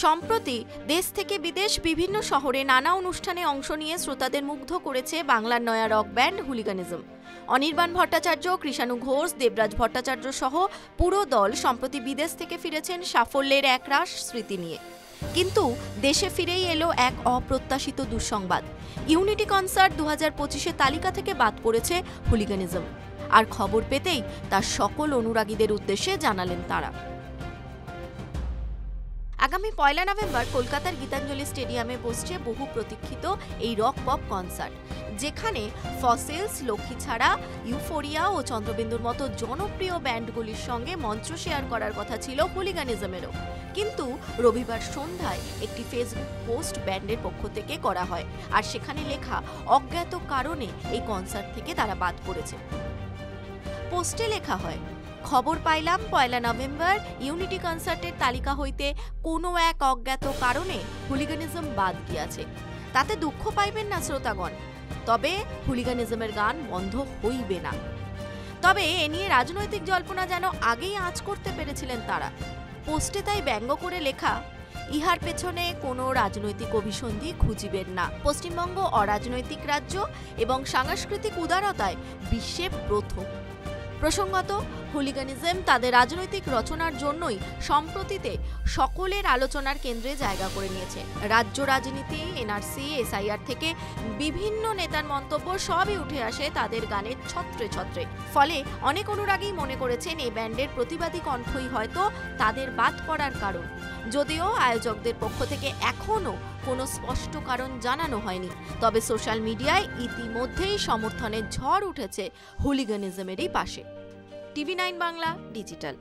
সম্প্রতি দেশ থেকে বিদেশ বিভিন্ন শহরে নানা অনুষ্ঠানে অংশ নিয়ে শ্রোতাদের মুগ্ধ করেছে বাংলার নয়া rock band Hooliganism. Anirban Bhattacharya, Krishanu Ghosh, Debraj Bhattacharya সহ পুরো দল সম্প্রতি বিদেশ থেকে ফিরেছেন সাফল্যের একরাশ স্মৃতি নিয়ে। কিন্তু দেশে ফিরেই এলো এক অপ্রত্যাশিত দুঃসংবাদ। ইউনিটি কনসার্ট 2025 তালিকা থেকে বাদ পড়েছে হুলিগানিজম। আর খবর পেতেই তার সকল অনুরাগীদের উদ্দেশ্যে জানালেন তারা। আগামী 1 নভেম্বর কলকাতার গীতাঞ্জলি স্টেডিয়ামে বসছে বহু প্রতীক্ষিত এই রক পপ কনসার্ট, যেখানে ফসিলস, লক্ষ্মী ছাড়া, ইউফোরিয়া ও চন্দ্রবিন্দুর মতো জনপ্রিয় ব্যান্ডগুলির সঙ্গে মঞ্চ শেয়ার করার কথা ছিল হুলিগানিজমেরও। কিন্তু রবিবার সন্ধ্যায় একটি ফেসবুক পোস্ট ব্যান্ডের পক্ষ থেকে করা হয়, আর সেখানে লেখা অজ্ঞাত কারণে এই কনসার্ট থেকে তারা বাদ পড়েছে। পোস্টে লেখা হয়, খবর পাইলাম 1 নভেম্বর ইউনিটি কনসার্টের তালিকা হইতে কোনো এক অজ্ঞাত কারণে হুলিগানিজম বাদ গিয়াছে। তাতে দুঃখ পাইবেন না শ্রোতাগণ, তবে হুলিগানিজমের গান বন্ধ হইবে না। তবে এ নিয়ে রাজনৈতিক জল্পনা যেন আগেই আঁচ করতে পেরেছিলেন তারা। পোস্টে তাই ব্যঙ্গ করে লেখা, ইহার পেছনে কোনো রাজনৈতিক অভিসন্ধি খুঁজিবেন না। পশ্চিমবঙ্গ অরাজনৈতিক রাজ্য এবং সাংস্কৃতিক উদারতায় বিশ্বে প্রথম। প্রসঙ্গত, হুলিগানিজম তাদের রাজনৈতিক রচনার জন্যই সম্প্রতিতে সকলের আলোচনার কেন্দ্রে জায়গা করে নিয়েছে। রাজ্য রাজনীতি, এনআরসি, এসআইআর থেকে বিভিন্ন নেতার মন্তব্য সবই উঠে আসে তাদের গানের ছত্রে ছত্রে। ফলে অনেক অনুরাগী মনে করেছেন এই ব্যান্ডের প্রতিবাদী কণ্ঠই হয়তো তাদের বাদ পড়ার কারণ। যদিও আয়োজকদের পক্ষ থেকে এখনও কোনো স্পষ্ট কারণ জানানো হয়নি, তবে সোশ্যাল মিডিয়ায় ইতিমধ্যেই সমর্থনের ঝড় উঠেছে হুলিগানিজমেরই পাশে। টিভি9 বাংলা ডিজিটাল।